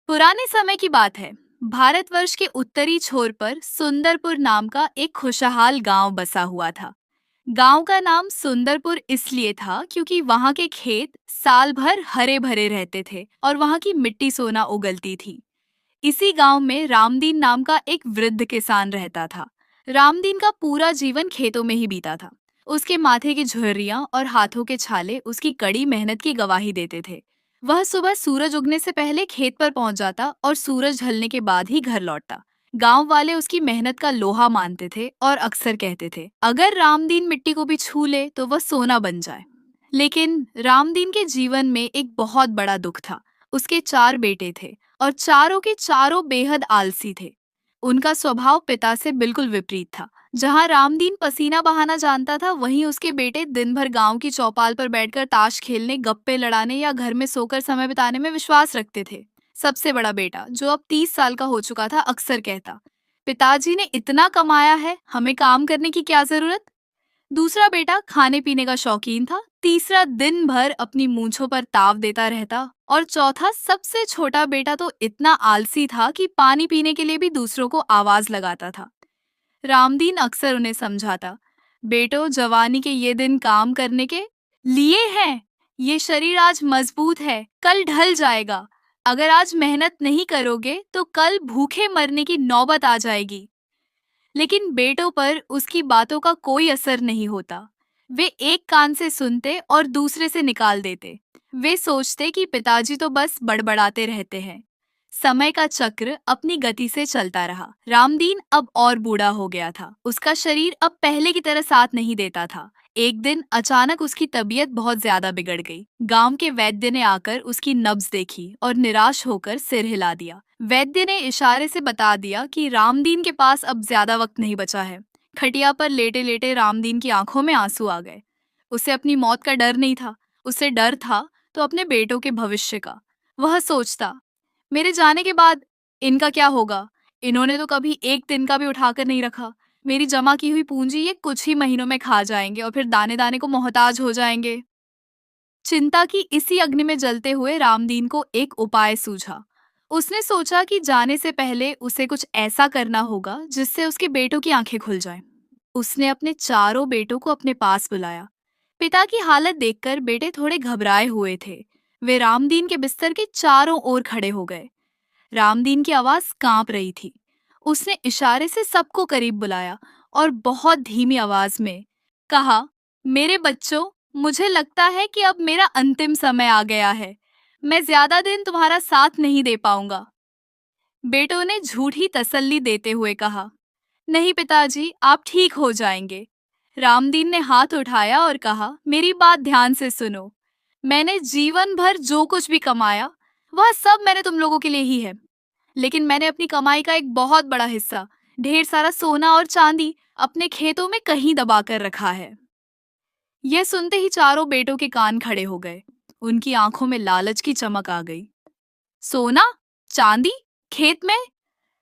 पुराने समय की बात है। भारतवर्ष के उत्तरी छोर पर सुंदरपुर नाम का एक खुशहाल गांव बसा हुआ था। गांव का नाम सुंदरपुर इसलिए था क्योंकि वहां के खेत साल भर हरे भरे रहते थे और वहां की मिट्टी सोना उगलती थी। इसी गांव में रामदीन नाम का एक वृद्ध किसान रहता था। रामदीन का पूरा जीवन खेतों में ही बीता था। उसके माथे की झुर्रियां और हाथों के छाले उसकी कड़ी मेहनत की गवाही देते थे। वह सुबह सूरज उगने से पहले खेत पर पहुंच जाता और सूरज ढलने के बाद ही घर लौटता। गांव वाले उसकी मेहनत का लोहा मानते थे और अक्सर कहते थे, अगर रामदीन मिट्टी को भी छू ले तो वह सोना बन जाए। लेकिन रामदीन के जीवन में एक बहुत बड़ा दुख था। उसके 4 बेटे थे और चारों के चारों बेहद आलसी थे। उनका स्वभाव पिता से बिल्कुल विपरीत था। जहां रामदीन पसीना बहाना जानता था, वहीं उसके बेटे दिन भर गांव की चौपाल पर बैठकर ताश खेलने, गप्पे लड़ाने या घर में सोकर समय बिताने में विश्वास रखते थे। सबसे बड़ा बेटा, जो अब 30 साल का हो चुका था, अक्सर कहता, पिताजी ने इतना कमाया है, हमें काम करने की क्या जरूरत। दूसरा बेटा खाने पीने का शौकीन था। तीसरा दिन भर अपनी मूंछों पर ताव देता रहता और चौथा सबसे छोटा बेटा तो इतना आलसी था कि पानी पीने के लिए भी दूसरों को आवाज लगाता था। रामदीन अक्सर उन्हें समझाता, बेटो, जवानी के ये दिन काम करने के लिए हैं। ये शरीर आज मजबूत है, कल ढल जाएगा। अगर आज मेहनत नहीं करोगे तो कल भूखे मरने की नौबत आ जाएगी। लेकिन बेटों पर उसकी बातों का कोई असर नहीं होता। वे एक कान से सुनते और दूसरे से निकाल देते। वे सोचते कि पिताजी तो बस बड़बड़ाते रहते हैं। समय का चक्र अपनी गति से चलता रहा। रामदीन अब और बूढ़ा हो गया था। उसका शरीर अब पहले की तरह साथ नहीं देता था। एक दिन अचानक उसकी तबीयत बहुत ज्यादा बिगड़ गई। गांव के वैद्य ने आकर उसकी नब्ज देखी और निराश होकर सिर हिला दिया। वैद्य ने इशारे से बता दिया कि रामदीन के पास अब ज्यादा वक्त नहीं बचा है। खटिया पर लेटे लेटे रामदीन की आंखों में आंसू आ गए। उसे अपनी मौत का डर नहीं था, उसे डर था तो अपने बेटों के भविष्य का। वह सोचता, मेरे जाने के बाद इनका क्या होगा। इन्होंने तो कभी एक दिन का भी उठाकर नहीं रखा। मेरी जमा की हुई पूंजी ये कुछ ही महीनों में खा जाएंगे और फिर दाने दाने को मोहताज हो जाएंगे। चिंता की इसी अग्नि में जलते हुए रामदीन को एक उपाय सूझा। उसने सोचा कि जाने से पहले उसे कुछ ऐसा करना होगा जिससे उसके बेटों की आंखें खुल जाएं। उसने अपने चारों बेटों को अपने पास बुलाया। पिता की हालत देखकर बेटे थोड़े घबराए हुए थे। वे रामदीन के बिस्तर के चारों ओर खड़े हो गए। रामदीन की आवाज कांप रही थी। उसने इशारे से सबको करीब बुलाया और बहुत धीमी आवाज में कहा, मेरे बच्चों, मुझे लगता है कि अब मेरा अंतिम समय आ गया है। मैं ज्यादा दिन तुम्हारा साथ नहीं दे पाऊंगा। बेटों ने झूठी तसल्ली देते हुए कहा, नहीं पिताजी, आप ठीक हो जाएंगे। रामदीन ने हाथ उठाया और कहा, मेरी बात ध्यान से सुनो। मैंने जीवन भर जो कुछ भी कमाया, वह सब मैंने तुम लोगों के लिए ही है। लेकिन मैंने अपनी कमाई का एक बहुत बड़ा हिस्सा, ढेर सारा सोना और चांदी, अपने खेतों में कहीं दबा कर रखा है। यह सुनते ही चारों बेटों के कान खड़े हो गए। उनकी आंखों में लालच की चमक आ गई। सोना, चांदी, खेत में?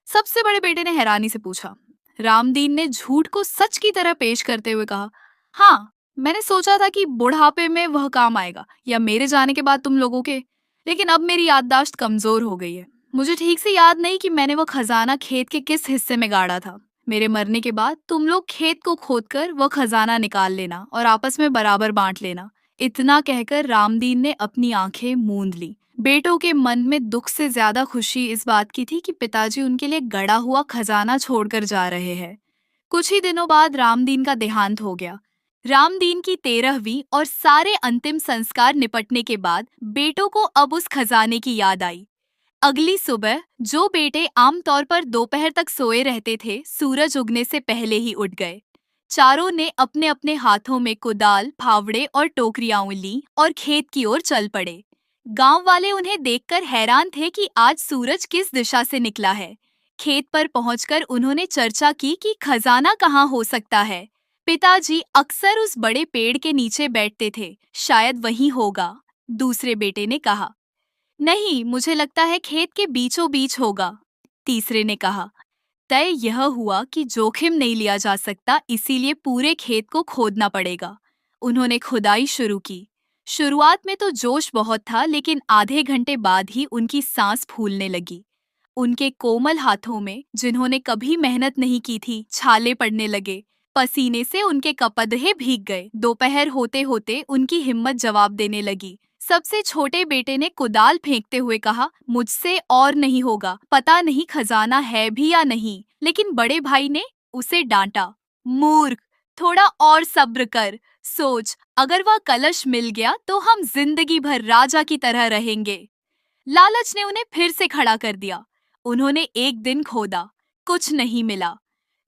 सबसे बड़े बेटे ने हैरानी से पूछा। रामदीन ने झूठ को सच की तरह पेश करते हुए कहा, हाँ, मैंने सोचा था कि बुढ़ापे में वह काम आएगा या मेरे जाने के बाद तुम लोगों के। लेकिन अब मेरी याददाश्त कमजोर हो गई है। मुझे ठीक से याद नहीं कि मैंने वह खजाना खेत के किस हिस्से में गाड़ा था। मेरे मरने के बाद तुम लोग खेत को खोदकर वह खजाना निकाल लेना और आपस में बराबर बांट लेना। इतना कहकर रामदीन ने अपनी आंखें मूंद ली। बेटों के मन में दुख से ज्यादा खुशी इस बात की थी कि पिताजी उनके लिए गड़ा हुआ खजाना छोड़कर जा रहे हैं। कुछ ही दिनों बाद रामदीन का देहांत हो गया। रामदीन की 13वीं और सारे अंतिम संस्कार निपटने के बाद बेटों को अब उस खजाने की याद आई। अगली सुबह जो बेटे आमतौर पर दोपहर तक सोए रहते थे, सूरज उगने से पहले ही उठ गए। चारों ने अपने अपने हाथों में कुदाल, फावड़े और टोकरियां ली और खेत की ओर चल पड़े। गांव वाले उन्हें देखकर हैरान थे कि आज सूरज किस दिशा से निकला है। खेत पर पहुंचकर उन्होंने चर्चा की कि खजाना कहाँ हो सकता है। पिताजी अक्सर उस बड़े पेड़ के नीचे बैठते थे, शायद वहीं होगा। दूसरे बेटे ने कहा, नहीं, मुझे लगता है खेत के बीचों बीच होगा। तीसरे ने कहा, तय यह हुआ कि जोखिम नहीं लिया जा सकता, इसीलिए पूरे खेत को खोदना पड़ेगा। उन्होंने खुदाई शुरू की। शुरुआत में तो जोश बहुत था, लेकिन आधे घंटे बाद ही उनकी सांस फूलने लगी। उनके कोमल हाथों में, जिन्होंने कभी मेहनत नहीं की थी, छाले पड़ने लगे। पसीने से उनके कपड़े भीग गए। दोपहर होते होते उनकी हिम्मत जवाब देने लगी। सबसे छोटे बेटे ने कुदाल फेंकते हुए कहा, मुझसे और नहीं होगा, पता नहीं खजाना है भी या नहीं। लेकिन बड़े भाई ने उसे डांटा, मूर्ख, थोड़ा और सब्र कर। सोच, अगर वह कलश मिल गया तो हम जिंदगी भर राजा की तरह रहेंगे। लालच ने उन्हें फिर से खड़ा कर दिया। उन्होंने एक दिन खोदा, कुछ नहीं मिला।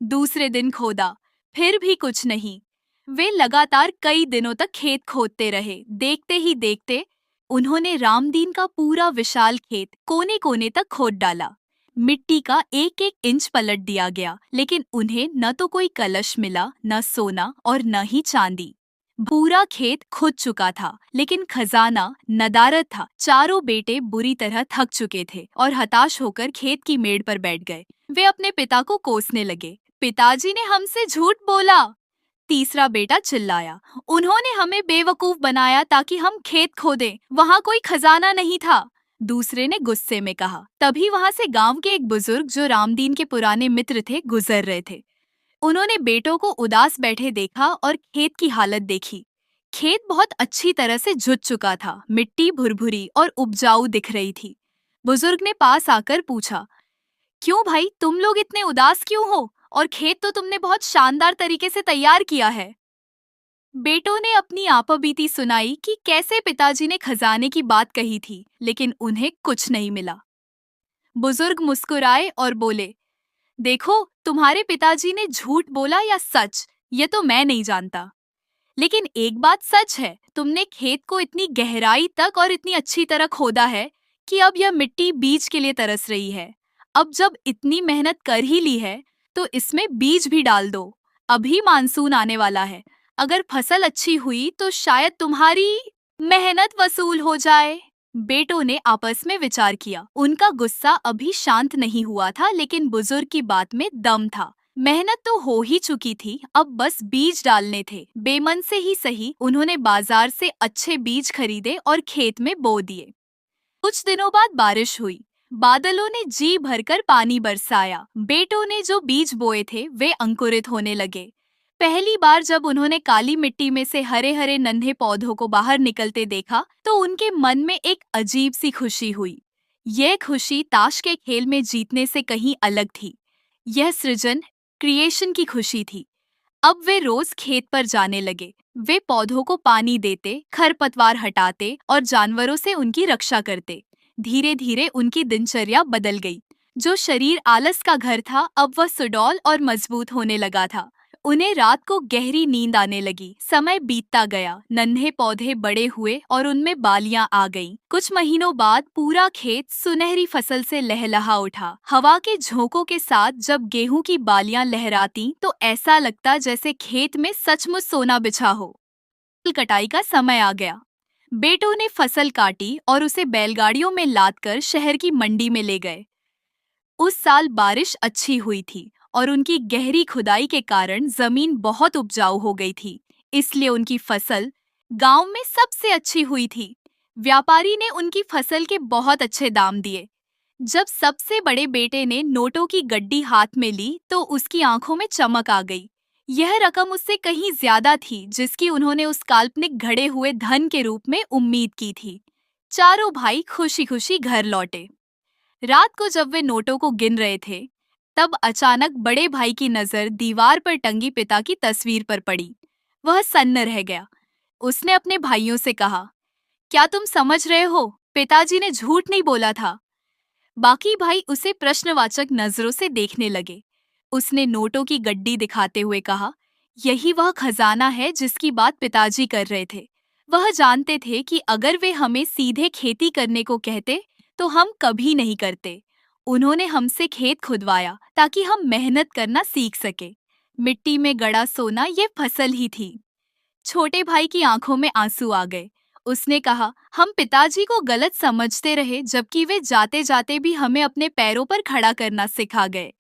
दूसरे दिन खोदा, फिर भी कुछ नहीं। वे लगातार कई दिनों तक खेत खोदते रहे। देखते ही देखते उन्होंने रामदीन का पूरा विशाल खेत कोने कोने तक खोद डाला। मिट्टी का एक एक इंच पलट दिया गया, लेकिन उन्हें न तो कोई कलश मिला, न सोना और न ही चांदी। पूरा खेत खुद चुका था, लेकिन खजाना नदारद था। चारों बेटे बुरी तरह थक चुके थे और हताश होकर खेत की मेड़ पर बैठ गए। वे अपने पिता को कोसने लगे। पिताजी ने हमसे झूठ बोला। तीसरा बेटा चिल्लाया, उन्होंने हमें बेवकूफ बनाया ताकि हम खेत खोदें। वहाँ कोई खजाना नहीं था। दूसरे ने गुस्से में कहा। तभी वहाँ से गांव के एक बुजुर्ग, जो रामदीन के पुराने मित्र थे, गुजर रहे थे। उन्होंने बेटों को उदास बैठे देखा और खेत की हालत देखी। खेत बहुत अच्छी तरह से जुत चुका था। मिट्टी भुरभुरी और उपजाऊ दिख रही थी। बुजुर्ग ने पास आकर पूछा, क्यों भाई, तुम लोग इतने उदास क्यों हो? और खेत तो तुमने बहुत शानदार तरीके से तैयार किया है। बेटों ने अपनी आपबीती सुनाई कि कैसे पिताजी ने खजाने की बात कही थी, लेकिन उन्हें कुछ नहीं मिला। बुजुर्ग मुस्कुराए और बोले, देखो, तुम्हारे पिताजी ने झूठ बोला या सच, ये तो मैं नहीं जानता। लेकिन एक बात सच है, तुमने खेत को इतनी गहराई तक और इतनी अच्छी तरह खोदा है कि अब यह मिट्टी बीज के लिए तरस रही है। अब जब इतनी मेहनत कर ही ली है, तो इसमें बीज भी डाल दो। अभी मानसून आने वाला है। अगर फसल अच्छी हुई तो शायद तुम्हारी मेहनत वसूल हो जाए। बेटों ने आपस में विचार किया। उनका गुस्सा अभी शांत नहीं हुआ था, लेकिन बुजुर्ग की बात में दम था। मेहनत तो हो ही चुकी थी, अब बस बीज डालने थे। बेमन से ही सही, उन्होंने बाजार से अच्छे बीज खरीदे और खेत में बो दिए। कुछ दिनों बाद बारिश हुई। बादलों ने जी भरकर पानी बरसाया। बेटों ने जो बीज बोए थे वे अंकुरित होने लगे। पहली बार जब उन्होंने काली मिट्टी में से हरे हरे नन्हे पौधों को बाहर निकलते देखा, तो उनके मन में एक अजीब सी खुशी हुई। यह खुशी ताश के खेल में जीतने से कहीं अलग थी। यह सृजन, क्रिएशन की खुशी थी। अब वे रोज खेत पर जाने लगे। वे पौधों को पानी देते, खरपतवार हटाते और जानवरों से उनकी रक्षा करते। धीरे धीरे उनकी दिनचर्या बदल गई। जो शरीर आलस का घर था, अब वह सुडौल और मजबूत होने लगा था। उन्हें रात को गहरी नींद आने लगी। समय बीतता गया, नन्हे पौधे बड़े हुए और उनमें बालियां आ गईं। कुछ महीनों बाद पूरा खेत सुनहरी फसल से लहलहा उठा। हवा के झोंकों के साथ जब गेहूं की बालियां लहराती तो ऐसा लगता जैसे खेत में सचमुच सोना बिछा हो। कटाई का समय आ गया। बेटों ने फसल काटी और उसे बैलगाड़ियों में लादकर शहर की मंडी में ले गए। उस साल बारिश अच्छी हुई थी और उनकी गहरी खुदाई के कारण जमीन बहुत उपजाऊ हो गई थी। इसलिए उनकी फसल गांव में सबसे अच्छी हुई थी। व्यापारी ने उनकी फसल के बहुत अच्छे दाम दिए। जब सबसे बड़े बेटे ने नोटों की गड्डी हाथ में ली तो उसकी आंखों में चमक आ गई। यह रकम उससे कहीं ज्यादा थी जिसकी उन्होंने उस काल्पनिक घड़े हुए धन के रूप में उम्मीद की थी। चारों भाई खुशी खुशी घर लौटे। रात को जब वे नोटों को गिन रहे थे, तब अचानक बड़े भाई की नजर दीवार पर टंगी पिता की तस्वीर पर पड़ी। वह सन्न रह गया। उसने अपने भाइयों से कहा, क्या तुम समझ रहे हो? पिताजी ने झूठ नहीं बोला था। बाकी भाई उसे प्रश्नवाचक नजरों से देखने लगे। उसने नोटों की गड्डी दिखाते हुए कहा, यही वह खजाना है जिसकी बात पिताजी कर रहे थे। वह जानते थे कि अगर वे हमें सीधे खेती करने को कहते तो हम कभी नहीं करते। उन्होंने हमसे खेत खुदवाया ताकि हम मेहनत करना सीख सके। मिट्टी में गड़ा सोना ये फसल ही थी। छोटे भाई की आंखों में आंसू आ गए। उसने कहा, हम पिताजी को गलत समझते रहे, जबकि वे जाते जाते भी हमें अपने पैरों पर खड़ा करना सिखा गए।